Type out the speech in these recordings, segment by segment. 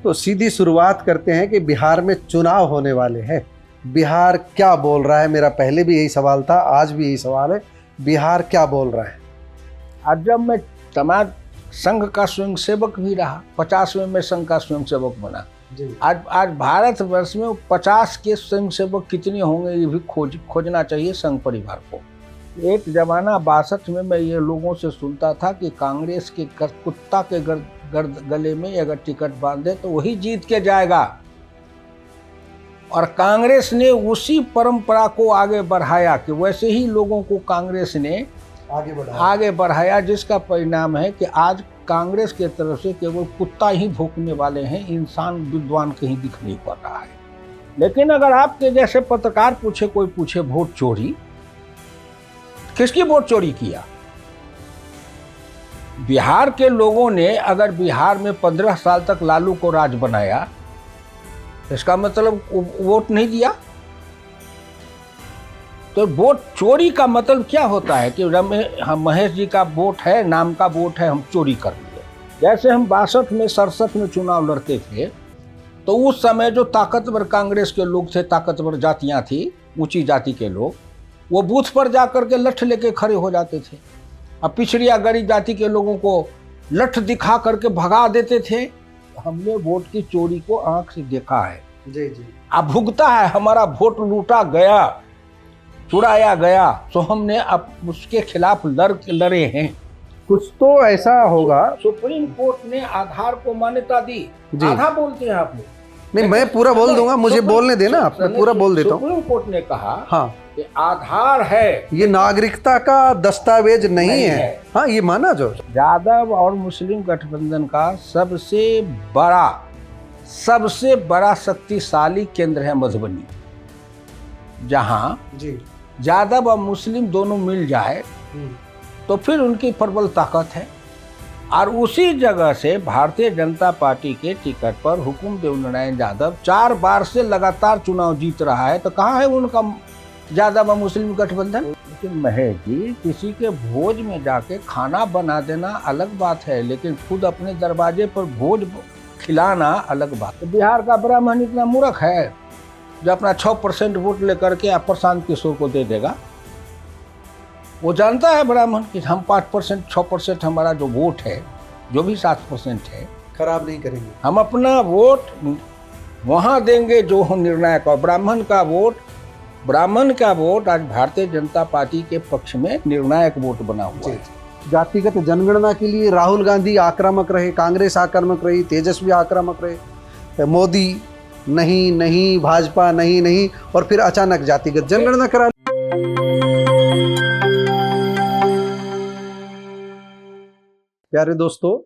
तो सीधी शुरुआत करते हैं कि बिहार में चुनाव होने वाले हैं। बिहार क्या बोल रहा है? मेरा पहले भी यही सवाल था, आज भी यही सवाल है। बिहार क्या बोल रहा है? आज जब मैं समाज संघ का स्वयंसेवक भी रहा, 50वें में संघ का स्वयंसेवक बना। आज भारतवर्ष में 50 के स्वयंसेवक कितने होंगे ये भी खोजना चाहिए संघ परिवार को। एक जमाना 62 में मैं ये लोगों से सुनता था कि कांग्रेस के कुत्ता के गले में अगर टिकट बांधे तो वही जीत के जाएगा, और कांग्रेस ने उसी परंपरा को आगे बढ़ाया कि वैसे ही लोगों को कांग्रेस ने आगे बढ़ाया, जिसका परिणाम है कि आज कांग्रेस के तरफ से केवल कुत्ता ही भौंकने वाले हैं, इंसान विद्वान कहीं दिख नहीं पा रहा है। लेकिन अगर आपके जैसे पत्रकार कोई पूछे वोट चोरी, किसकी वोट चोरी किया? बिहार के लोगों ने अगर बिहार में 15 साल तक लालू को राज बनाया, इसका मतलब वोट नहीं दिया। तो वोट चोरी का मतलब क्या होता है कि महेश जी का वोट है, नाम का वोट है, हम चोरी कर लिए। जैसे हम 62 में 67 में चुनाव लड़ते थे तो उस समय जो ताकतवर कांग्रेस के लोग थे, ताकतवर जातियां थी, ऊंची जाति के लोग, वो बूथ पर जाकर के लठ लेके खड़े हो जाते थे। अब पिछड़ी या गरीब जाति के लोगों को लठ दिखा करके भगा देते थे। हमने वोट की चोरी को आंख से देखा है। जी जी। अब भुगता है, हमारा वोट लूटा गया, चुराया गया, तो हमने अब उसके खिलाफ लड़े हैं। कुछ तो ऐसा होगा। सुप्रीम कोर्ट ने आधार को मान्यता दी। आधा बोलते हैं आप लोग। नहीं, मैं पूरा बोल दूंगा, मुझे बोलने देना, आप मैं पूरा बोल देता हूँ। सुप्रीम कोर्ट ने कहा हाँ कि आधार है, ये नागरिकता का दस्तावेज नहीं है। हाँ, ये माना जो यादव और मुस्लिम गठबंधन का सबसे बड़ा शक्तिशाली केंद्र है मधुबनी, जहाँ जी यादव और मुस्लिम दोनों मिल जाए तो फिर उनकी प्रबल ताकत है। और उसी जगह से भारतीय जनता पार्टी के टिकट पर हुकुमदेव नारायण यादव 4 बार से लगातार चुनाव जीत रहा है। तो कहाँ है उनका यादव और मुस्लिम गठबंधन? लेकिन महेश जी, किसी के भोज में जाके खाना बना देना अलग बात है, लेकिन खुद अपने दरवाजे पर भोज खिलाना अलग बात है। बिहार का ब्राह्मण इतना मूर्ख है जो अपना 6% वोट लेकर के प्रशांत किशोर को दे देगा। वो जानता है ब्राह्मण कि हम 5% 6% हमारा जो वोट है, जो भी 7% है, खराब नहीं करेंगे। हम अपना वोट वहाँ देंगे जो हम निर्णायक। और ब्राह्मण का वोट आज भारतीय जनता पार्टी के पक्ष में निर्णायक वोट बना हुआ है। जातिगत जनगणना के लिए राहुल गांधी आक्रामक रहे, कांग्रेस आक्रामक रही, तेजस्वी आक्रामक रहे, मोदी नहीं, भाजपा नहीं, और फिर अचानक जातिगत जनगणना करा। प्यारे दोस्तों,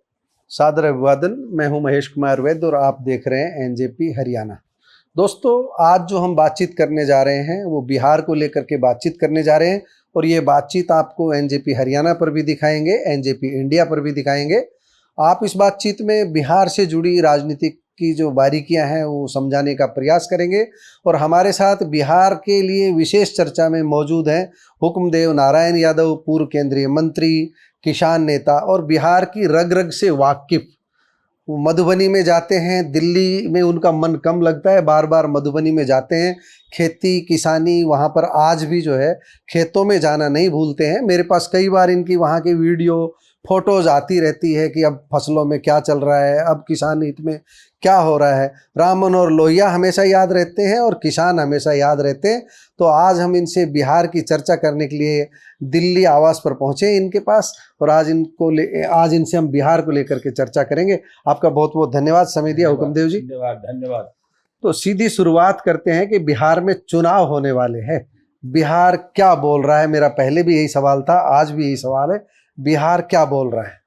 सादर अभिवादन। मैं हूं महेश कुमार वैद्य और आप देख रहे हैं एनजेपी हरियाणा। दोस्तों, आज जो हम बातचीत करने जा रहे हैं वो बिहार को लेकर के बातचीत करने जा रहे हैं, और ये बातचीत आपको एनजेपी हरियाणा पर भी दिखाएंगे, एनजेपी इंडिया पर भी दिखाएंगे। आप इस बातचीत में बिहार से जुड़ी राजनीतिक की जो बारीकियां हैं वो समझाने का प्रयास करेंगे। और हमारे साथ बिहार के लिए विशेष चर्चा में मौजूद हैं हुकुमदेव नारायण यादव, पूर्व केंद्रीय मंत्री, किसान नेता और बिहार की रग रग से वाकिफ। वो मधुबनी में जाते हैं, दिल्ली में उनका मन कम लगता है, बार बार मधुबनी में जाते हैं। खेती किसानी वहाँ पर आज भी जो है, खेतों में जाना नहीं भूलते हैं। मेरे पास कई बार इनकी वहाँ की वीडियो फोटोज आती रहती है कि अब फसलों में क्या चल रहा है, अब किसान हित में क्या हो रहा है। राम मनोहर लोहिया हमेशा याद रहते हैं और किसान हमेशा याद रहते हैं। तो आज हम इनसे बिहार की चर्चा करने के लिए दिल्ली आवास पर पहुंचे इनके पास, और आज इनसे हम बिहार को लेकर के चर्चा करेंगे। आपका बहुत बहुत धन्यवाद, समय दिया हुकुमदेव जी। धन्यवाद। तो सीधी शुरुआत करते हैं कि बिहार में चुनाव होने वाले हैं। बिहार क्या बोल रहा है? मेरा पहले भी यही सवाल था, आज भी यही सवाल है। बिहार क्या बोल रहा है?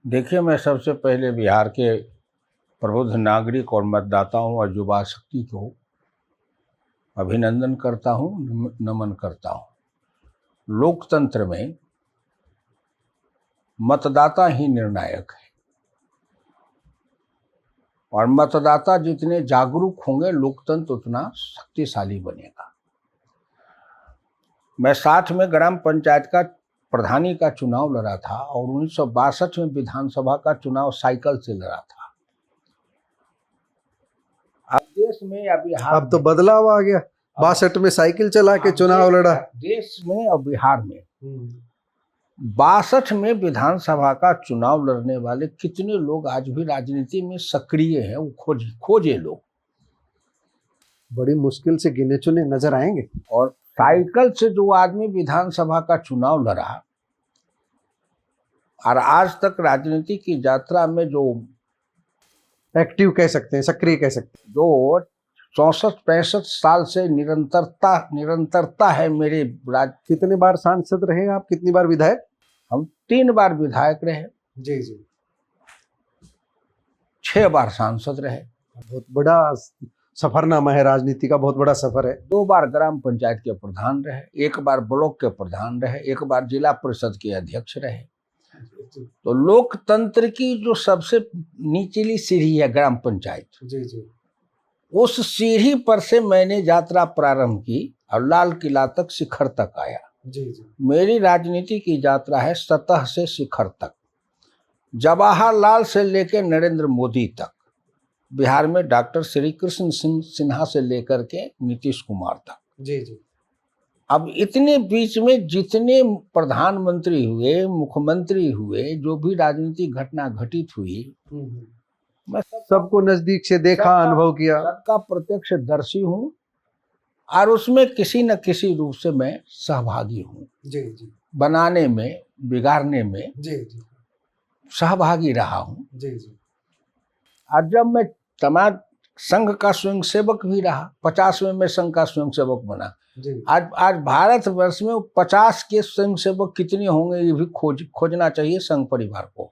देखिए, मैं सबसे पहले बिहार के प्रबुद्ध नागरिक और मतदाताओं और युवा शक्ति को अभिनंदन करता हूँ, नमन करता हूँ। लोकतंत्र में मतदाता ही निर्णायक है, और मतदाता जितने जागरूक होंगे, लोकतंत्र उतना शक्तिशाली बनेगा। मैं 60 में ग्राम पंचायत का प्रधानी का चुनाव लड़ा था और 1962 में विधानसभा का चुनाव साइकिल से लड़ा था। अब देश में या बिहार अब तो बदलाव आ गया, 62 में साइकिल चला के चुनाव लड़ा। देश में और बिहार में 62 में विधानसभा का चुनाव लड़ने वाले कितने लोग आज भी राजनीति में सक्रिय हैं, वो खोजे लोग। बड़ी मुश्किल से गिने चुने नजर आएंगे। और साइकिल से जो आदमी विधानसभा का चुनाव लड़ा और आज तक राजनीति की यात्रा में जो एक्टिव कह सकते हैं, सक्रिय कह सकते हैं, जो 64-65 साल से निरंतरता है मेरे कितने बार सांसद रहे आप, कितनी बार विधायक? हम 3 बार विधायक रहे जी जी, 6 बार सांसद रहे। बहुत बड़ा सफरनामा है, राजनीति का बहुत बड़ा सफर है। 2 बार ग्राम पंचायत के प्रधान रहे, 1 बार ब्लॉक के प्रधान रहे, 1 बार जिला परिषद के अध्यक्ष रहे। तो लोकतंत्र की जो सबसे निचली सीढ़ी है ग्राम पंचायत, जी जी, उस सीढ़ी पर से मैंने यात्रा प्रारंभ की और लाल किला तक, शिखर तक आया। जी जी, मेरी राजनीति की यात्रा है सतह से शिखर तक, जवाहरलाल से लेकर नरेंद्र मोदी तक, बिहार में डॉक्टर श्री कृष्ण सिन्हा से लेकर के नीतीश कुमार तक। जी जी, अब इतने बीच में जितने प्रधानमंत्री हुए, मुख्यमंत्री हुए, जो भी राजनीतिक घटना घटित हुई, मैं सबको नजदीक से देखा, अनुभव किया, सबका प्रत्यक्षदर्शी हूँ और उसमें किसी न किसी रूप से मैं सहभागी हूँ। जी जी, बनाने में, बिगाड़ने में जी जी, सहभागी रहा हूँ। जी जी, और जब मैं समाज संघ का स्वयंसेवक भी रहा, 50 में संघ का स्वयंसेवक बना। आज भारतवर्ष में 50 के स्वयंसेवक कितने होंगे ये भी खोजना चाहिए संघ परिवार को,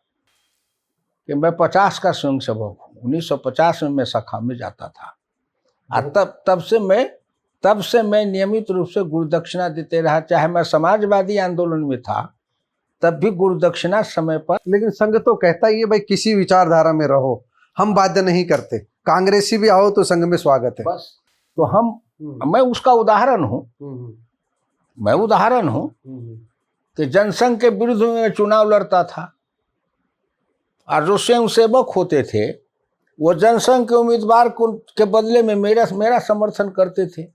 कि मैं 50 का स्वयंसेवक हूँ। 1950 में मैं शाखा में जाता था और तब से मैं नियमित रूप से गुरुदक्षिणा देते रहा। चाहे मैं समाजवादी आंदोलन में था तब भी गुरुदक्षिणा समय पर। लेकिन संघ तो कहता ही है भाई किसी विचारधारा में रहो, हम बाध्य नहीं करते, कांग्रेसी भी आओ तो संघ में स्वागत है। बस तो मैं उसका उदाहरण हूँ। मैं उदाहरण हूँ कि जनसंघ के विरुद्ध में चुनाव लड़ता था और जो स्वयंसेवक होते थे वो जनसंघ के उम्मीदवार के बदले में मेरा समर्थन करते थे।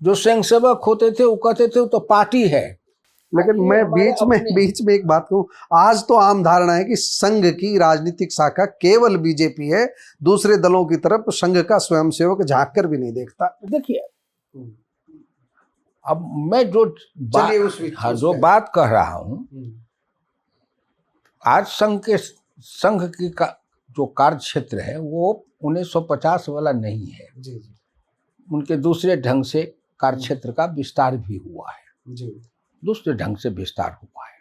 जो स्वयंसेवक होते थे वो कहते थे वो तो पार्टी है। लेकिन मैं बीच में एक बात कहूँ, आज तो आम धारणा है कि संघ की राजनीतिक शाखा केवल बीजेपी है, दूसरे दलों की तरफ संघ का स्वयंसेवक झांक कर भी नहीं देखता। देखिए अब मैं जो बात कह रहा हूँ, आज संघ की जो कार्य क्षेत्र है वो 1950 वाला नहीं है। जी जी, उनके दूसरे ढंग से कार्य क्षेत्र का विस्तार भी हुआ है। जी, दूसरे ढंग से विस्तार हुआ है।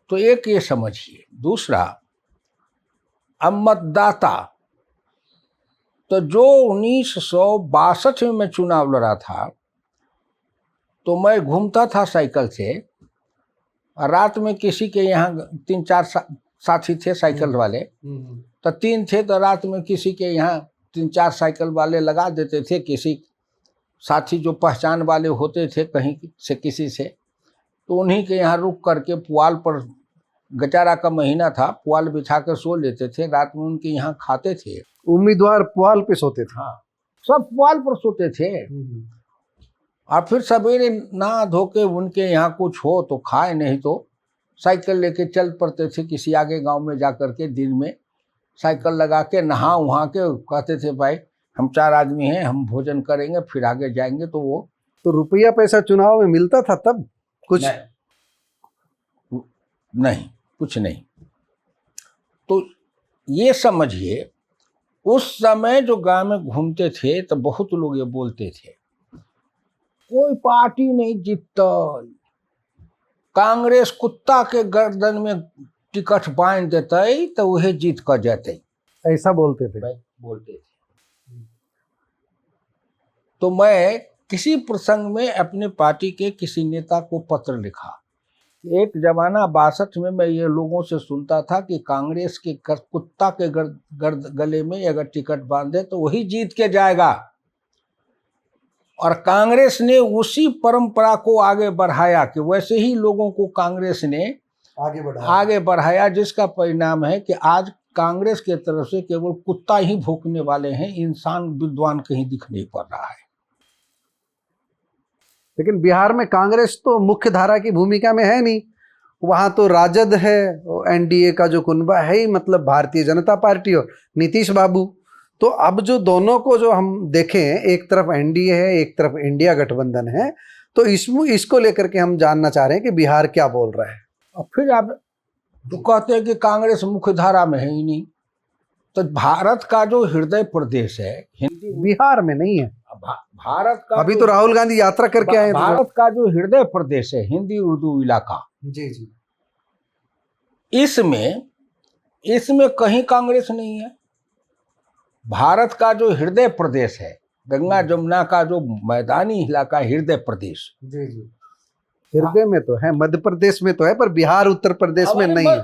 तो एक ये समझिए। दूसरा, अब मतदाता, तो जो 1962 में मैं चुनाव लड़ा था तो मैं घूमता था साइकिल से, और रात में किसी के यहाँ 3-4 साथी थे साइकिल वाले, तो 3 थे, तो रात में किसी के यहाँ 3-4 साइकिल वाले लगा देते थे। किसी साथी जो पहचान वाले होते थे कहीं से किसी से, तो उन्हीं के यहाँ रुक करके पुआल पर, गचारा का महीना था, पुआल बिछा कर सो लेते थे। रात में उनके यहाँ खाते थे। उम्मीदवार पुआल पे सोते थे। हाँ, सब पुआल पर सोते थे। और फिर सवेरे नहा धो के उनके यहाँ कुछ हो तो खाए, नहीं तो साइकिल लेके चल पड़ते थे किसी आगे गांव में जा कर के। दिन में साइकिल लगा के नहा वहाँ के कहते थे भाई हम 4 आदमी हैं, हम भोजन करेंगे फिर आगे जाएंगे। तो वो तो रुपया पैसा चुनाव में मिलता था तब कुछ? नहीं, कुछ नहीं। तो ये समझिए उस समय जो गांव में घूमते थे तो बहुत लोग ये बोलते थे कोई पार्टी नहीं जीतता, कांग्रेस कुत्ता के गर्दन में टिकट बांध देते तो वही जीत कर जाते। ऐसा बोलते थे। तो मैं किसी प्रसंग में अपने पार्टी के किसी नेता को पत्र लिखा। एक जमाना 62 में मैं ये लोगों से सुनता था कि कांग्रेस के कुत्ता के गले में अगर टिकट बांधे तो वही जीत के जाएगा। और कांग्रेस ने उसी परंपरा को आगे बढ़ाया कि वैसे ही लोगों को कांग्रेस ने आगे बढ़ाया, जिसका परिणाम है कि आज कांग्रेस के तरफ से केवल कुत्ता ही भौंकने वाले हैं, इंसान विद्वान कहीं दिख नहीं पड़ रहा है। लेकिन बिहार में कांग्रेस तो मुख्य धारा की भूमिका में है नहीं, वहां तो राजद है, एनडीए का जो कुनबा है ही, मतलब भारतीय जनता पार्टी और नीतीश बाबू। तो अब जो दोनों को जो हम देखें, एक तरफ एनडीए है, एक तरफ इंडिया गठबंधन है, तो इसको लेकर के हम जानना चाह रहे हैं कि बिहार क्या बोल रहा है। और फिर आप तो कहते हैं कि कांग्रेस मुख्य धारा में है ही नहीं, तो भारत का जो हृदय प्रदेश है हिंदी बिहार में नहीं है। भारत का अभी तो राहुल गांधी यात्रा करके आए। भारत का जो हृदय प्रदेश है हिंदी उर्दू इलाका, जी जी, इसमें कहीं कांग्रेस नहीं है। भारत का जो हृदय प्रदेश है, गंगा जमुना का जो मैदानी इलाका, हृदय प्रदेश, जी जी, हृदय में तो है, मध्य प्रदेश में तो है, पर बिहार उत्तर प्रदेश में नहीं है।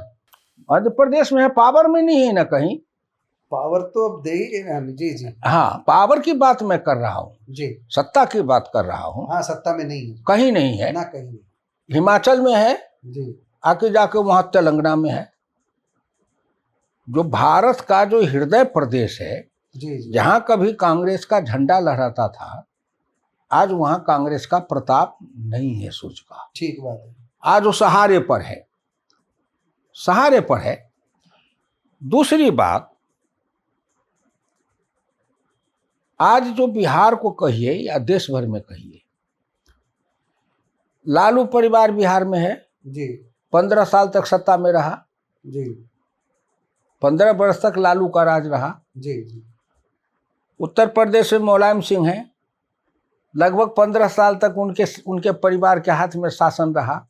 मध्य प्रदेश में है, पावर में नहीं है ना कहीं। पावर तो अब दे ही रहे। जी जी, हाँ, पावर की बात मैं कर रहा हूँ जी, सत्ता की बात कर रहा हूँ। हाँ, सत्ता में नहीं है, कहीं नहीं है ना कहीं नहीं। हिमाचल में है जी, आके जाके वहां तेलंगाना में है। जो भारत का जो हृदय प्रदेश है, जी जी, जहां कभी कांग्रेस का झंडा लहराता था, आज वहां कांग्रेस का प्रताप नहीं है सूझ का। ठीक बात है। आज वो सहारे पर है, सहारे पर है। दूसरी बात, आज जो बिहार को कहिए या देश भर में कहिए, लालू परिवार बिहार में है जी, 15 साल तक सत्ता में रहा, जी 15 वर्ष तक लालू का राज रहा। जी जी, उत्तर प्रदेश में मुलायम सिंह है, लगभग 15 साल तक उनके परिवार के हाथ में शासन रहा।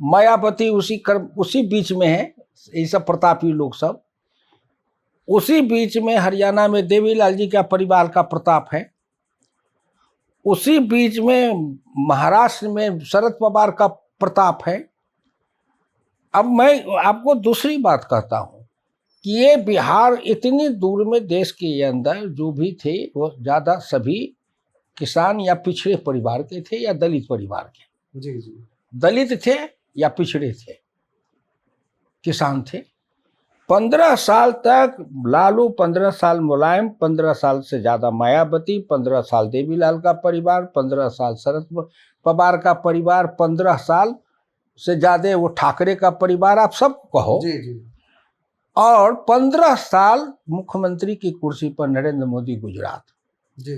मायावती उसी बीच में है, ये सब प्रतापी लोग सब उसी बीच में। हरियाणा में देवीलाल जी का परिवार का प्रताप है, उसी बीच में महाराष्ट्र में शरद पवार का प्रताप है। अब मैं आपको दूसरी बात कहता हूं कि ये बिहार इतनी दूर में देश के अंदर जो भी थे वो ज्यादा सभी किसान या पिछड़े परिवार के थे या दलित परिवार के। जी जी, दलित थे या पिछड़े थे, किसान थे। 15 साल तक लालू, 15 साल मुलायम, 15 साल से ज्यादा मायावती, 15 साल देवीलाल का परिवार, 15 साल शरद पवार का परिवार, 15 साल से ज्यादा वो ठाकरे का परिवार, आप सब कहो। जी जी, और 15 साल मुख्यमंत्री की कुर्सी पर नरेंद्र मोदी गुजरात। जी,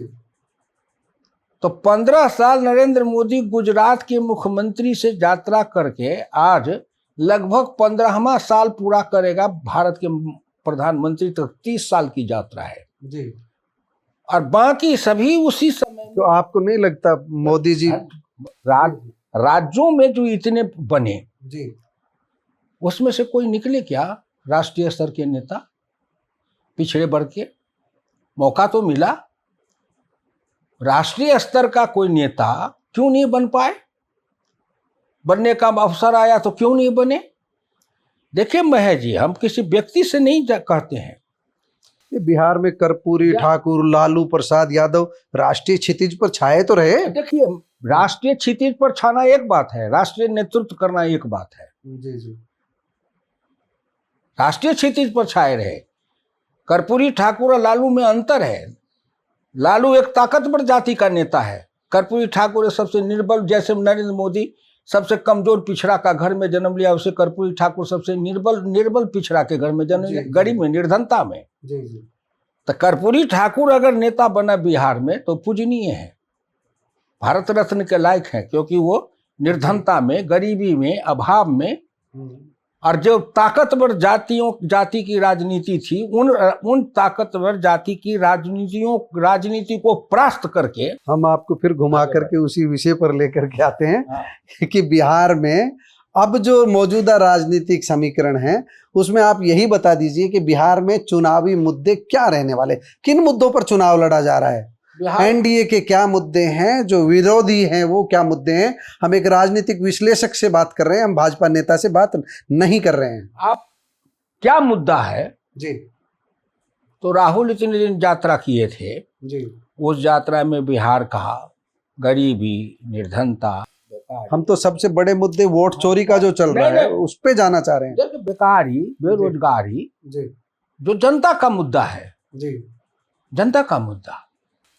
तो 15 साल नरेंद्र मोदी गुजरात के मुख्यमंत्री से यात्रा करके आज लगभग 15वां साल पूरा करेगा भारत के प्रधानमंत्री तक। 30 साल की यात्रा है जी। और बाकी सभी उसी समय। तो आपको नहीं लगता मोदी जी राज्यों में जो इतने बने, जी, उसमें से कोई निकले क्या राष्ट्रीय स्तर के नेता? पिछड़े वर्ग के मौका तो मिला, राष्ट्रीय स्तर का कोई नेता क्यों नहीं बन पाए? बनने का अवसर आया तो क्यों नहीं बने? देखिए महेश जी, हम किसी व्यक्ति से नहीं कहते हैं। ये बिहार में कर्पूरी ठाकुर, लालू प्रसाद यादव राष्ट्रीय क्षितिज पर छाए तो रहे। देखिए, राष्ट्रीय क्षितिज पर छाना एक बात है, राष्ट्रीय नेतृत्व करना एक बात है। जी जी, राष्ट्रीय क्षितिज पर छाए रहे। कर्पूरी ठाकुर और लालू में अंतर है। लालू एक ताकतवर जाति का नेता है, कर्पूरी ठाकुर सबसे निर्बल, जैसे नरेंद्र मोदी सबसे कमजोर पिछड़ा का घर में जन्म लिया, उसे कर्पूरी ठाकुर सबसे निर्बल पिछड़ा के घर में जन्म लिया, गरीब में, निर्धनता में। जी जी, तो कर्पूरी ठाकुर अगर नेता बना बिहार में तो पूजनीय है, भारत रत्न के लायक है, क्योंकि वो निर्धनता में, गरीबी में, अभाव में, और जो ताकतवर जाति की राजनीति थी, उन ताकतवर जाति की राजनीति को परास्त करके हम आपको फिर घुमा करके उसी विषय पर लेकर के आते हैं कि बिहार में अब जो मौजूदा राजनीतिक समीकरण है, उसमें आप यही बता दीजिए कि बिहार में चुनावी मुद्दे क्या रहने वाले, किन मुद्दों पर चुनाव लड़ा जा रहा है, एनडीए के क्या मुद्दे हैं, जो विरोधी हैं वो क्या मुद्दे हैं। हम एक राजनीतिक विश्लेषक से बात कर रहे हैं, हम भाजपा नेता से बात नहीं कर रहे हैं। आप क्या मुद्दा है जी, तो राहुल इतने दिन यात्रा किए थे जी, उस यात्रा में बिहार का गरीबी, निर्धनता, बेकारी। हम तो सबसे बड़े मुद्दे वोट चोरी का जो चल रहा है उस पे जाना चाह रहे हैं। देखिए, बेकारी, बेरोजगारी जी जो जनता का मुद्दा है, जी जनता का मुद्दा।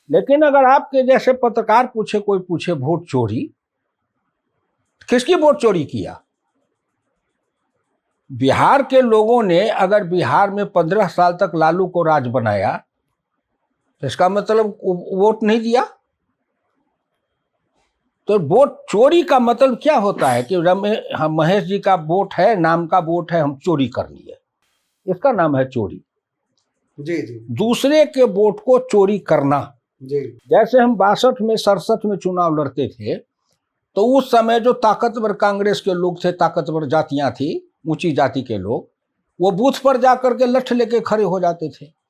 लेकिन अगर आपके जैसे पत्रकार पूछे, कोई पूछे वोट चोरी, किसकी वोट चोरी किया? बिहार के लोगों ने अगर बिहार में 15 साल तक लालू को राज बनाया तो इसका मतलब वोट नहीं दिया। तो वोट चोरी का मतलब क्या होता है कि महेश जी का वोट है, नाम का वोट है, हम चोरी कर लिए, इसका नाम है चोरी। जी जी दूसरे के वोट को चोरी करना। जी जैसे हम 62 में 67 में चुनाव लड़ते थे तो उस समय जो ताकतवर कांग्रेस के लोग थे, ताकतवर जातियां थी, ऊंची जाति के लोग, वो बूथ पर जाकर के लठ लेके खड़े हो जाते थे।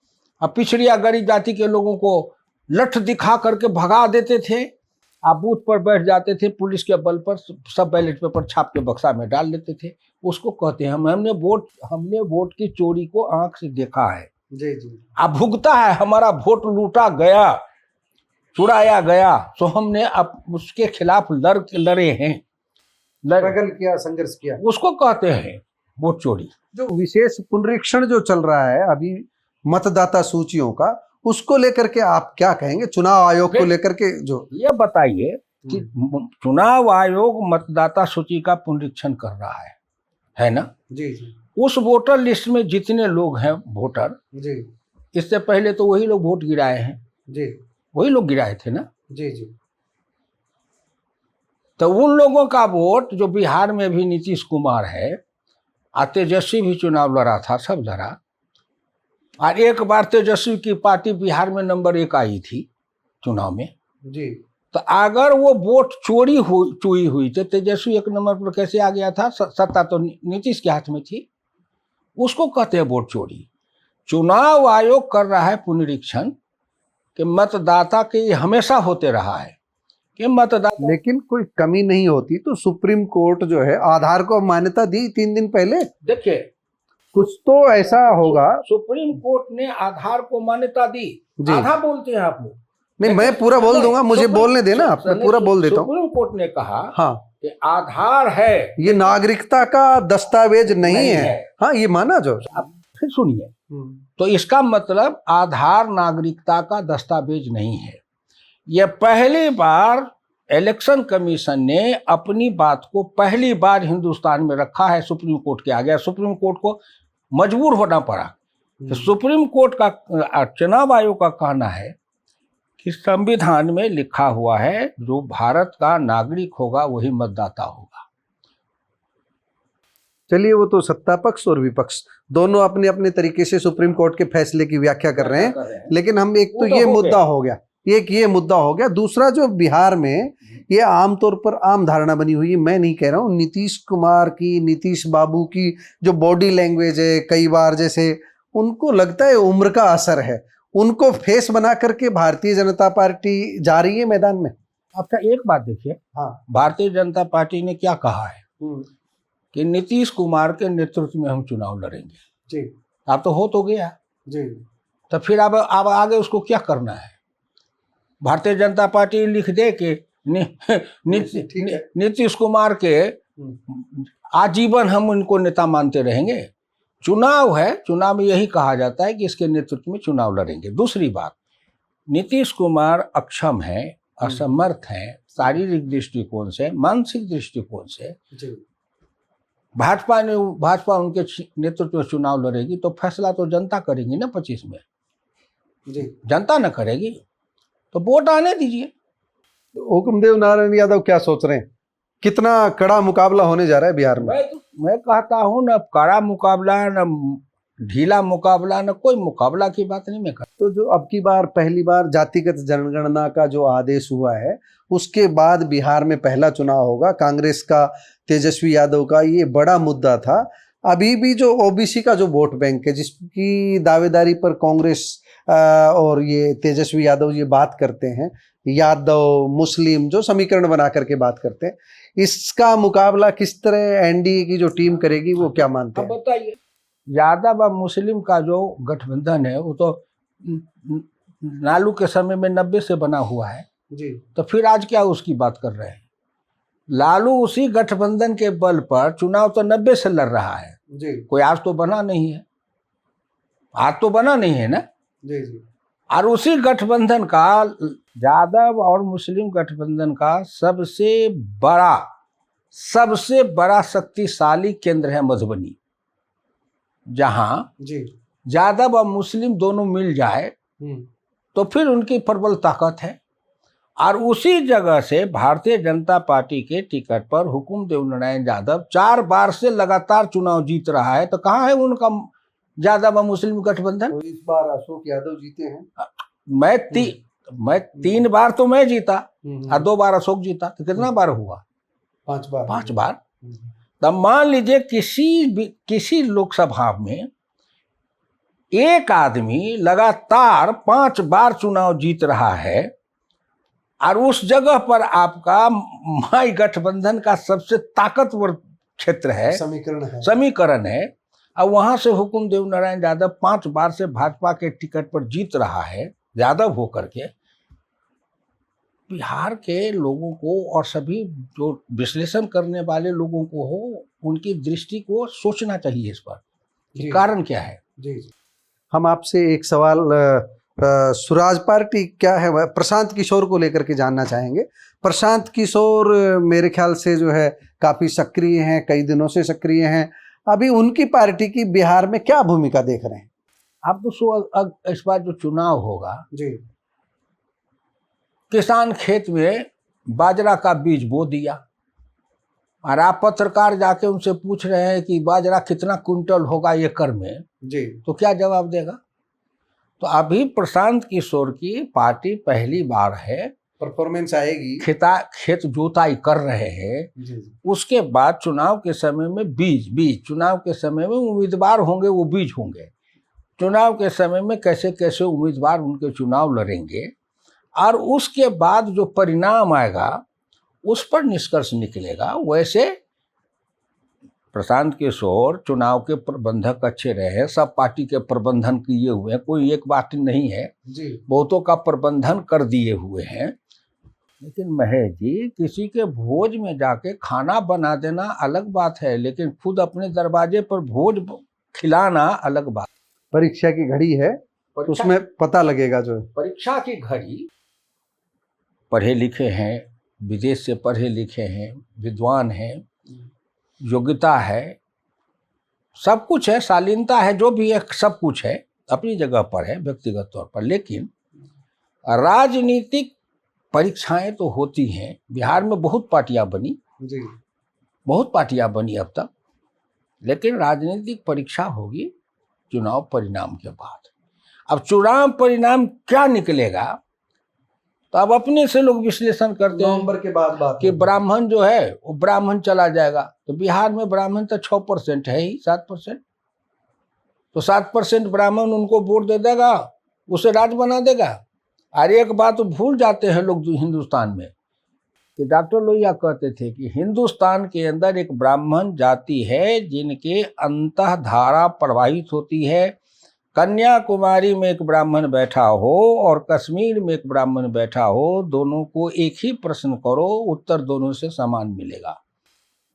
अब पिछड़ी या गरीब जाति के लोगों को लठ दिखा करके भगा देते थे। आप बूथ पर बैठ जाते थे, पुलिस के बल पर सब बैलेट पेपर छाप के बक्सा में डाल लेते थे। उसको कहते हैं हमने वोट की चोरी को आंख से देखा है। जी जी अब भुगता है, हमारा वोट लूटा गया, चुराया गया, तो हमने अब उसके खिलाफ लड़े हैं, स्ट्रगल किया, संघर्ष किया, उसको कहते हैं वोट चोरी। जो विशेष पुनरीक्षण जो चल रहा है अभी मतदाता सूचियों का, उसको लेकर के आप क्या कहेंगे? चुनाव आयोग को लेकर के जो ये बताइए कि चुनाव आयोग मतदाता सूची का पुनरीक्षण कर रहा है ना? जी जी उस वोटर लिस्ट में जितने लोग हैं वोटर, जी इससे पहले तो वही लोग वोट गिराए हैं, जी वही लोग गिराए थे ना। जी जी तो उन लोगों का वोट, जो बिहार में भी नीतीश कुमार है, तेजस्वी भी चुनाव लड़ा था, सब लड़ा, और एक बार तेजस्वी की पार्टी बिहार में नंबर 1 आई थी चुनाव में। जी तो अगर वो वोट चोरी हुई तो तेजस्वी 1 नंबर पर कैसे आ गया था? सत्ता तो नीतीश के हाथ में थी। उसको कहते हैं वोट चोरी। चुनाव आयोग कर रहा है पुनरीक्षण कि मतदाता के ये हमेशा होते रहा है कि मतदाता, लेकिन कोई कमी नहीं होती तो सुप्रीम कोर्ट जो है आधार को मान्यता दी 3 दिन पहले। देखिए, कुछ तो ऐसा होगा। सुप्रीम कोर्ट ने आधार को मान्यता दी। आधा बोलते हैं आप लोग। नहीं, मैं पूरा बोल दूंगा, मुझे बोलने देना, आप मैं पूरा बोल देता हूँ। सुप्रीम कोर्ट ने कहा हाँ कि आधार है, ये नागरिकता का दस्तावेज नहीं है। हाँ, ये माना जो। अब फिर सुनिए, तो इसका मतलब आधार नागरिकता का दस्तावेज नहीं है। यह पहली बार इलेक्शन कमीशन ने अपनी बात को पहली बार हिंदुस्तान में रखा है सुप्रीम कोर्ट के आगे। सुप्रीम कोर्ट को मजबूर होना पड़ा। तो सुप्रीम कोर्ट का, चुनाव आयोग का कहना है कि संविधान में लिखा हुआ है जो भारत का नागरिक होगा वही मतदाता होगा। चलिए, वो तो सत्ता पक्ष और विपक्ष दोनों अपने अपने तरीके से सुप्रीम कोर्ट के फैसले की व्याख्या कर रहे हैं। लेकिन हम एक तो ये मुद्दा हो गया, ये मुद्दा हो गया। दूसरा, जो बिहार में ये आमतौर पर आम धारणा बनी हुई है, मैं नहीं कह रहा हूँ, नीतीश कुमार की, नीतीश बाबू की जो बॉडी लैंग्वेज है, कई बार जैसे उनको लगता है उम्र का असर है, उनको फेस बना करके भारतीय जनता पार्टी जा रही है मैदान में। आपका एक बात देखिए, हाँ, भारतीय जनता पार्टी ने क्या कहा है कि नीतीश कुमार के नेतृत्व में हम चुनाव लड़ेंगे। जी अब तो हो तो गया जी, तो फिर अब आगे उसको क्या करना है? भारतीय जनता पार्टी लिख दे कि नीतीश कुमार के आजीवन हम उनको नेता मानते रहेंगे। चुनाव है, चुनाव में यही कहा जाता है कि इसके नेतृत्व में चुनाव लड़ेंगे। दूसरी बात, नीतीश कुमार अक्षम है, असमर्थ है, शारीरिक दृष्टिकोण से, मानसिक दृष्टिकोण से। भाजपा उनके नेतृत्व में चुनाव लड़ेगी तो फैसला तो जनता करेगी ना 25 में। जी, जनता न करेगी तो वोट आने दीजिए। हुकुमदेव नारायण यादव क्या सोच रहे हैं? कितना कड़ा मुकाबला होने जा रहा है बिहार में? मैं कहता हूँ न कड़ा मुकाबला, न ढीला मुकाबला, न कोई मुकाबला की बात नहीं मैं करता। तो जो अब की बार पहली बार जातिगत जनगणना का जो आदेश हुआ है, उसके बाद बिहार में पहला चुनाव होगा। कांग्रेस का, तेजस्वी यादव का ये बड़ा मुद्दा था। अभी भी जो ओबीसी का जो वोट बैंक है, जिसकी दावेदारी पर कांग्रेस और ये तेजस्वी यादव ये बात करते हैं, यादव मुस्लिम जो समीकरण बना करके बात करते हैं, इसका मुकाबला किस तरह एनडीए की जो टीम करेगी, वो क्या मानते हैं? बताइए, यादव और मुस्लिम का जो गठबंधन है वो तो लालू के समय में 90 से बना हुआ है। जी। तो फिर आज क्या उसकी बात कर रहे हैं? लालू उसी गठबंधन के बल पर चुनाव तो 90 से लड़ रहा है जी। कोई आज तो बना नहीं है, आज तो बना नहीं है ना। जी जी। और उसी गठबंधन का यादव और मुस्लिम गठबंधन का सबसे बड़ा शक्तिशाली केंद्र है मधुबनी, जहां जी। यादव और मुस्लिम दोनों मिल जाए तो फिर उनकी प्रबल ताकत है। और उसी जगह से भारतीय जनता पार्टी के टिकट पर हुकुम देवनारायण यादव 4 बार से लगातार चुनाव जीत रहा है। तो कहाँ है उनका यादव और मुस्लिम गठबंधन? तो इस बार अशोक यादव जीते हैं। मैं 3 बार तो मैं जीता और 2 बार अशोक जीता, तो कितना बार हुआ? 5 बार। 5 बार। तब मान लीजिए किसी लोकसभा में एक आदमी लगातार 5 बार चुनाव जीत रहा है और उस जगह पर आपका माई गठबंधन का सबसे ताकतवर क्षेत्र है, समीकरण है, और वहां से हुकुम देवनारायण यादव 5 बार से भाजपा के टिकट पर जीत रहा है यादव होकर के। बिहार के लोगों को और सभी जो विश्लेषण करने वाले लोगों को हो, उनकी दृष्टि को सोचना चाहिए इस पर कि कारण क्या है। जी जी। हम आपसे एक सवाल स्वराज पार्टी क्या है प्रशांत किशोर को लेकर के जानना चाहेंगे। प्रशांत किशोर मेरे ख्याल से जो है काफी सक्रिय हैं, कई दिनों से सक्रिय हैं। अभी उनकी पार्टी की बिहार में क्या भूमिका देख रहे हैं आप? तो इस बार जो चुनाव होगा जी, किसान खेत में बाजरा का बीज बो दिया और आप पत्रकार जाके उनसे पूछ रहे हैं कि बाजरा कितना कुंटल होगा एकड़ में जी, तो क्या जवाब देगा? तो अभी प्रशांत किशोर की पार्टी पहली बार है, परफॉर्मेंस आएगी, खेत जोताई कर रहे हैं। उसके बाद चुनाव के समय में बीज चुनाव के समय में उम्मीदवार होंगे, वो बीज होंगे। चुनाव के समय में कैसे कैसे उम्मीदवार उनके चुनाव लड़ेंगे और उसके बाद जो परिणाम आएगा उस पर निष्कर्ष निकलेगा। वैसे प्रशांत किशोर चुनाव के प्रबंधक अच्छे रहे, सब पार्टी के प्रबंधन किए हुए हैं, कोई एक बात नहीं है, बहुतों का प्रबंधन कर दिए हुए हैं। लेकिन महेश जी, किसी के भोज में जाके खाना बना देना अलग बात है, लेकिन खुद अपने दरवाजे पर भोज खिलाना अलग बात। परीक्षा की घड़ी है, उसमें पता लगेगा। जो परीक्षा की घड़ी, पढ़े लिखे हैं, विदेश से पढ़े लिखे हैं, विद्वान हैं, योग्यता है, सब कुछ है, शालीनता है, जो भी है सब कुछ है, अपनी जगह पर है व्यक्तिगत तौर पर। लेकिन राजनीतिक परीक्षाएं तो होती हैं। बिहार में बहुत पार्टियां बनी जी, बहुत पार्टियां बनी अब तक, लेकिन राजनीतिक परीक्षा होगी चुनाव परिणाम के बाद। अब चुनाव परिणाम क्या निकलेगा तो अब अपने से लोग विश्लेषण करते हैं नवंबर के बाद बात कि ब्राह्मण जो है वो ब्राह्मण चला जाएगा। तो बिहार में ब्राह्मण तो 6% है ही, 7%, तो 7% ब्राह्मण उनको वोट दे देगा, उसे राज बना देगा। और एक बात तो भूल जाते हैं लोग हिंदुस्तान में कि डॉक्टर लोहिया कहते थे कि हिंदुस्तान के अंदर एक ब्राह्मण जाति है जिनके अंतःधारा प्रवाहित होती है। कन्याकुमारी में एक ब्राह्मण बैठा हो और कश्मीर में एक ब्राह्मण बैठा हो, दोनों को एक ही प्रश्न करो, उत्तर दोनों से समान मिलेगा,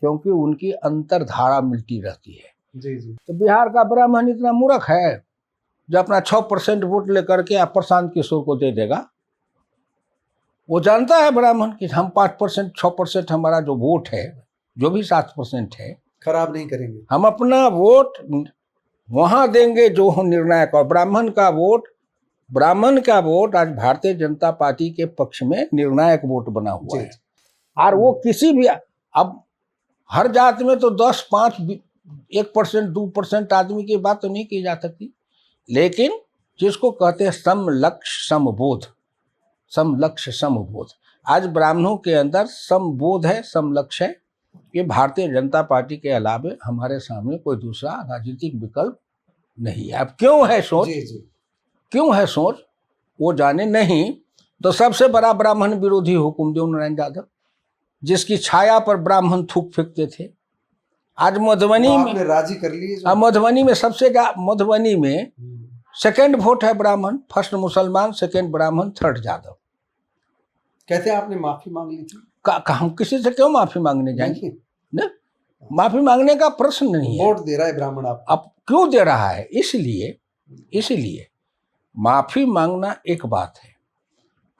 क्योंकि उनकी अंतर्धारा मिलती रहती है। जी जी। तो बिहार का ब्राह्मण इतना मूर्ख है जो अपना 6% वोट लेकर के आप प्रशांत किशोर को दे देगा। वो जानता है ब्राह्मण कि हम 5% 6% हमारा जो वोट है, जो भी 7% है, खराब नहीं करेंगे, हम अपना वोट वहां देंगे जो निर्णायक। और ब्राह्मण का वोट आज भारतीय जनता पार्टी के पक्ष में निर्णायक वोट बना हुआ है। और वो किसी भी, अब हर जात में तो 10, 5, 1%, 2% आदमी की बात तो नहीं की जा सकती, लेकिन जिसको कहते हैं समलक्ष्य समबोध, आज ब्राह्मणों के अंदर समबोध है, समलक्ष्य है। ये भारतीय जनता पार्टी के अलावे हमारे सामने कोई दूसरा राजनीतिक विकल्प नहीं है। अब क्यों है सोच, क्यों है सोच वो जाने नहीं। तो सबसे बड़ा ब्राह्मण विरोधी हुकुम देवनारायण यादव, जिसकी छाया पर ब्राह्मण थूक फेंकते थे, आज मधुबनी में राजी कर लिए। अब मधुबनी में मधुबनी में सेकंड वोट है ब्राह्मण, फर्स्ट मुसलमान, सेकंड ब्राह्मण, थर्ड यादव। कहते हैं आपने माफी मांग ली थी। हम किसी से क्यों माफी मांगने जाएंगे? नहीं, न? माफी मांगने का प्रश्न नहीं है। वोट दे रहा है ब्राह्मण आप। अब क्यों दे रहा है? इसलिए माफी मांगना एक बात है,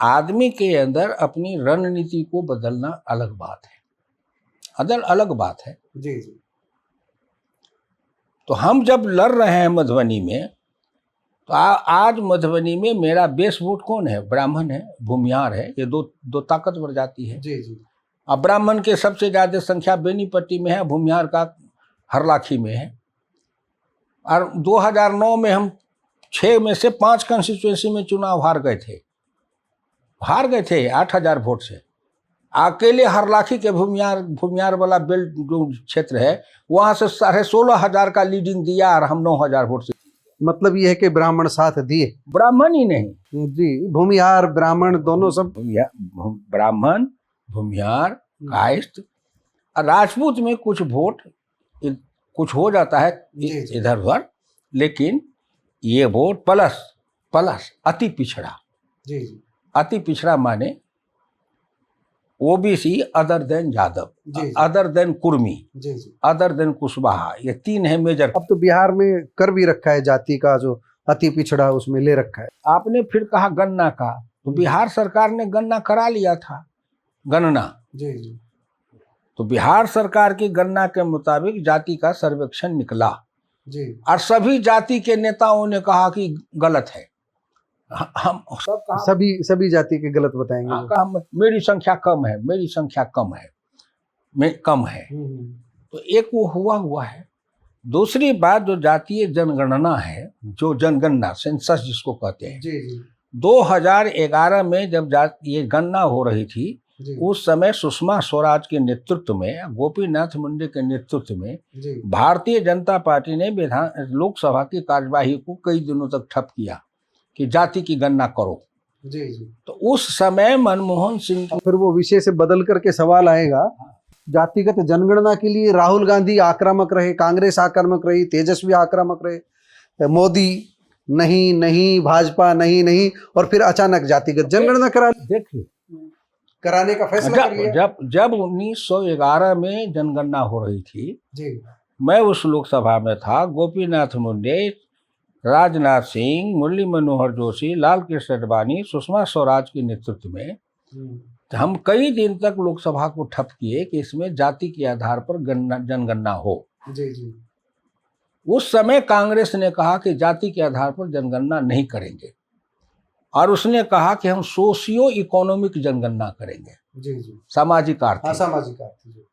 आदमी के अंदर अपनी रणनीति को बदलना अलग बात है, अलग बात है। जी जी। तो हम जब लड़ रहे हैं मधुबनी में, तो आज मधुबनी में मेरा बेस वोट कौन है? ब्राह्मण है, भूमिहार है, ये दो ताकतवर जाति है। जी जी। अब ब्राह्मण के सबसे ज्यादा संख्या बेनीपट्टी में है, भूमिहार का हरलाखी में है। और 2009 में हम 6 में से 5 कंस्टिट्यूएंसी में चुनाव हार गए थे 8,000 वोट से। अकेले हरलाखी के भूमियार वाला बेल्ट जो क्षेत्र है, वहां से 16,500 का लीडिंग दिया और हम 9,000 वोट से। मतलब ये है कि ब्राह्मण साथ दिए? ब्राह्मण ही नहीं जी, भूमिहार ब्राह्मण दोनों सब। ब्राह्मण, भूमिहार, कायस्थ, राजपूत में कुछ वोट कुछ हो जाता है इधर उधर, लेकिन ये वोट प्लस अति पिछड़ा। जी जी। अति पिछड़ा माने OBC, other than Yadav, other than Kurmi, other than Kushwaha, ये 3 है मेजर। अब तो बिहार में कर भी रखा है जाति का, जो अति पिछड़ा उसमें ले रखा है। आपने फिर कहा गणना का, तो बिहार सरकार ने गणना करा लिया था, गणना। जी जी। तो बिहार सरकार की गणना के मुताबिक जाति का सर्वेक्षण निकला जी। और सभी जाति के नेताओं ने कहा कि गलत है। हम सब कहा, सभी जाति के गलत बताएंगे। मेरी संख्या कम है। तो एक वो हुआ है। दूसरी बात, जो जातीय जनगणना है, जो जनगणना सेंसस जिसको कहते हैं, जी जी। 2011 में जब ये गणना हो रही थी, उस समय सुषमा स्वराज के नेतृत्व में, गोपीनाथ मुंडे के नेतृत्व में भारतीय जनता पार्टी ने लोकसभा की कार्यवाही को कई दिनों तक ठप किया कि जाति की गणना करो। जी जी। तो उस समय मनमोहन सिंह, फिर वो विषय से बदल करके सवाल आएगा, जातिगत जनगणना के लिए राहुल गांधी आक्रामक रहे, कांग्रेस आक्रामक रही, तेजस्वी आक्रामक रहे, मोदी नहीं, भाजपा नहीं, और फिर अचानक जातिगत जनगणना कराने का फैसला कर लिया। जब 1911 में जनगणना हो रही थी जी, मैं उस लोकसभा में था। गोपीनाथ मुंडे, राजनाथ सिंह, मुरली मनोहर जोशी, लाल कृष्ण आडवाणी, सुषमा स्वराज के नेतृत्व में हम कई दिन तक लोकसभा को ठप किए कि इसमें जाति के आधार पर जनगणना हो। जी जी। उस समय कांग्रेस ने कहा कि जाति के आधार पर जनगणना नहीं करेंगे, और उसने कहा कि हम सोशियो इकोनॉमिक जनगणना करेंगे। जी जी। सामाजिक आर्थिक।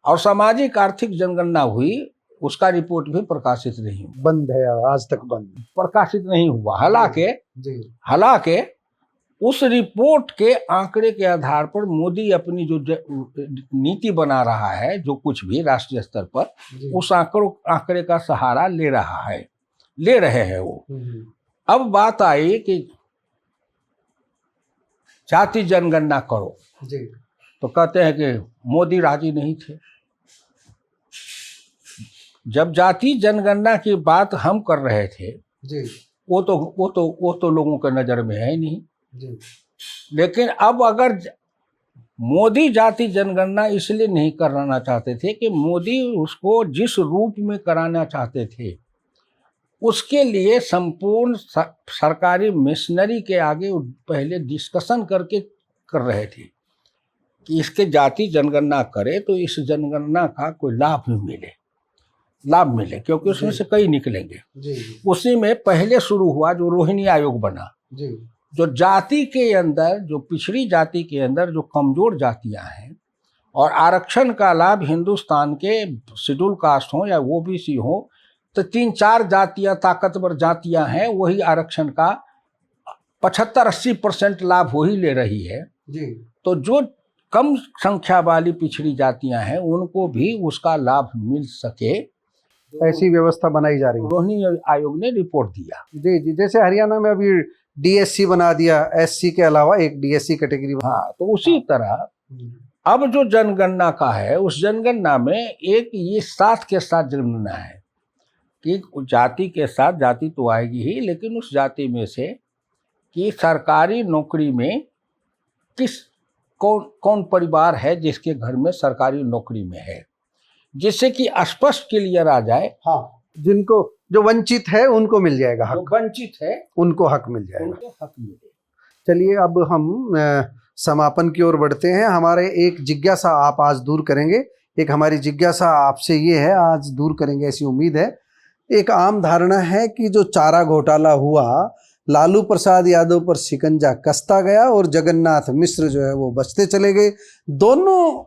और सामाजिक आर्थिक जनगणना हुई, उसका रिपोर्ट भी प्रकाशित नहीं हुआ, बंद है, आज तक बंद, प्रकाशित नहीं हुआ। हालांकि उस रिपोर्ट के आंकड़े के आधार पर मोदी अपनी जो नीति बना रहा है, जो कुछ भी राष्ट्रीय स्तर पर, उस आंकड़े का सहारा ले रहे हैं वो। अब बात आई कि जाति जनगणना करो, तो कहते हैं कि मोदी राजी नहीं थे। जब जाति जनगणना की बात हम कर रहे थे, वो तो लोगों के नजर में है नहीं। लेकिन अब अगर मोदी जाति जनगणना इसलिए नहीं कराना चाहते थे कि मोदी उसको जिस रूप में कराना चाहते थे, उसके लिए संपूर्ण सरकारी मिशनरी के आगे पहले डिस्कशन करके कर रहे थे कि इसके जाति जनगणना करे तो इस जनगणना का कोई लाभ मिले, क्योंकि उसमें से कई निकलेंगे। उसी में पहले शुरू हुआ जो रोहिणी आयोग बना, जो जाति के अंदर, जो पिछड़ी जाति के अंदर जो कमजोर जातियां हैं, और आरक्षण का लाभ हिंदुस्तान के शेड्यूल कास्ट हो या ओबीसी हो, तो 3-4 जातियां ताकतवर जातियां हैं, वही आरक्षण का 75-80% लाभ वही ले रही है। तो जो कम संख्या वाली पिछड़ी जातियां हैं, उनको भी उसका लाभ मिल सके, ऐसी व्यवस्था बनाई जा रही है। रोहिणी आयोग ने रिपोर्ट दिया। जी, जैसे हरियाणा में अभी डीएससी बना दिया, एससी के अलावा एक डीएससी कैटेगरी। हाँ, तो उसी तरह अब जो जनगणना का है, उस जनगणना में एक ये साथ के साथ जनगणना है कि जाति के साथ, जाति तो आएगी ही, लेकिन उस जाति में से कि सरकारी नौकरी में कौन कौन परिवार है जिसके घर में सरकारी नौकरी में है, जिससे कि स्पष्ट क्लियर आ जाए। हाँ, जिनको जो वंचित है उनको मिल जाएगा जो हक, वंचित है उनको हक मिल जाएगा। उनको हक मिले। चलिए अब हम समापन की ओर बढ़ते हैं। हमारे एक जिज्ञासा आप आज दूर करेंगे, एक हमारी जिज्ञासा आपसे ये है, आज दूर करेंगे ऐसी उम्मीद है। एक आम धारणा है कि जो चारा घोटाला हुआ, लालू प्रसाद यादव पर शिकंजा कसता गया और जगन्नाथ मिश्र जो है वो बचते चले गए। दोनों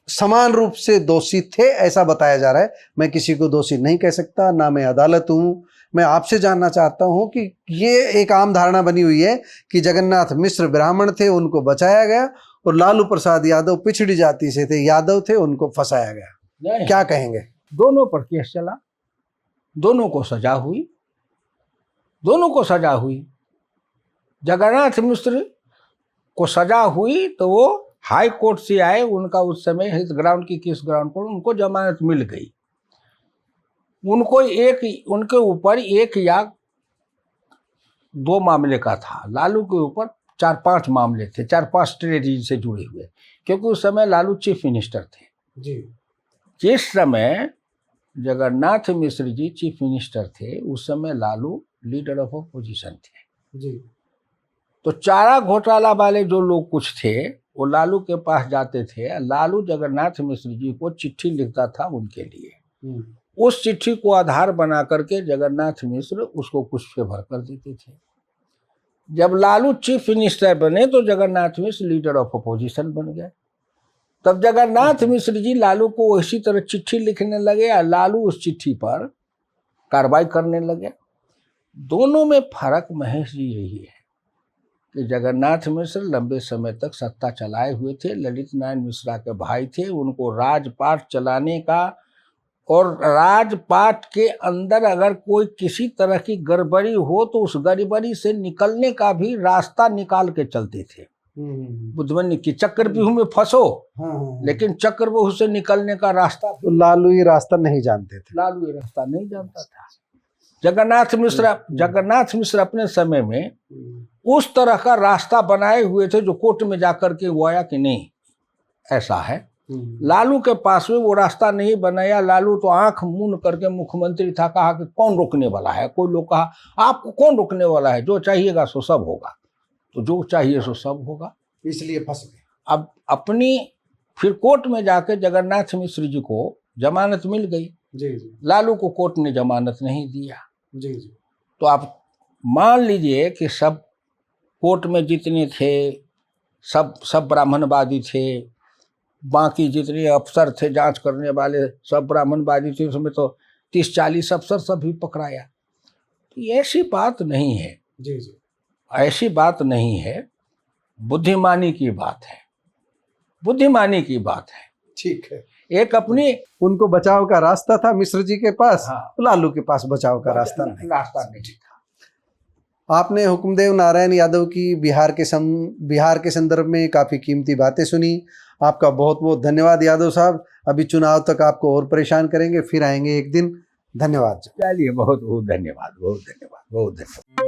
समान रूप से दोषी थे ऐसा बताया जा रहा है। मैं किसी को दोषी नहीं कह सकता, ना मैं अदालत हूँ। मैं आपसे जानना चाहता हूँ कि ये एक आम धारणा बनी हुई है कि जगन्नाथ मिश्र ब्राह्मण थे, उनको बचाया गया, और लालू प्रसाद यादव पिछड़ी जाति से थे, यादव थे, उनको फंसाया गया। क्या कहेंगे? दोनों पर केस चला, दोनों को सजा हुई, दोनों को सजा हुई। जगन्नाथ मिश्र को सजा हुई तो वो हाई कोर्ट से आए, उनका उस समय हेल्थ ग्राउंड की किस ग्राउंड पर उनको जमानत मिल गई। उनको उनके ऊपर 1 या 2 मामले का था, लालू के ऊपर 4-5 मामले थे, 4-5 ट्रेजरी से जुड़े हुए, क्योंकि उस समय लालू चीफ मिनिस्टर थे जी। जिस समय जगन्नाथ मिश्र जी चीफ मिनिस्टर थे, उस समय लालू लीडर ऑफ अपोजिशन थे जी। तो चारा घोटाला वाले जो लोग कुछ थे वो लालू के पास जाते थे। लालू जगन्नाथ मिश्र जी को चिट्ठी लिखता था उनके लिए। उस चिट्ठी को आधार बना करके जगन्नाथ मिश्र उसको कुछ फेवर कर देते थे। जब लालू चीफ मिनिस्टर बने तो Jagannath Mishra leader of opposition बन गए। तब जगन्नाथ मिश्र जी लालू को इसी तरह चिट्ठी लिखने लगे और लालू उस चिट्ठी पर कार्रवाई करने लगे। दोनों में फर्क महेश जी यही है कि जगन्नाथ मिश्र लंबे समय तक सत्ता चलाए हुए थे, ललित नारायण मिश्रा के भाई थे, उनको राजपाट चलाने का और राजपाट के अंदर अगर कोई किसी तरह की गड़बड़ी हो तो उस गड़बड़ी से निकलने का भी रास्ता निकाल के चलते थे। बुद्धमन्य की चक्रव्यूह में फंसो, लेकिन चक्रव्यूह से निकलने का रास्ता, तो लालू ये रास्ता नहीं जानते थे। लालू ये रास्ता नहीं जानता था। जगन्नाथ मिश्र अपने समय में उस तरह का रास्ता बनाए हुए थे जो कोर्ट में जाकर के वो आया कि नहीं ऐसा है। लालू के पास में वो रास्ता नहीं बनाया। लालू तो आंख मूंद करके मुख्यमंत्री था, कहा कि कौन रोकने वाला है। कोई लोग कहा आपको कौन रोकने वाला है, जो चाहिएगा सो सब होगा। तो जो चाहिए सो सब होगा, इसलिए फंस गए। अब अपनी फिर कोर्ट में जाके जगन्नाथ मिश्र जी को जमानत मिल गई। जी जी। लालू को कोर्ट ने जमानत नहीं दिया। जी जी। तो आप मान लीजिए कि सब कोर्ट में जितने थे सब ब्राह्मणवादी थे, बाकी जितने अफसर थे जांच करने वाले सब ब्राह्मणवादी थे, उसमें तो 30-40 अफसर सब भी पकड़ाया। तो ऐसी बात नहीं है। जी जी। ऐसी बात नहीं है, बुद्धिमानी की बात है, बुद्धिमानी की बात है। ठीक है। एक अपनी उनको बचाव का रास्ता था मिश्र जी के पास, हाँ। लालू के पास बचाव का रास्ता नहीं था। आपने हुकुमदेव नारायण यादव की बिहार के संदर्भ में काफ़ी कीमती बातें सुनी। आपका बहुत बहुत धन्यवाद यादव साहब। अभी चुनाव तक आपको और परेशान करेंगे, फिर आएंगे एक दिन। धन्यवाद। चलिए, बहुत बहुत धन्यवाद, बहुत धन्यवाद, बहुत धन्यवाद।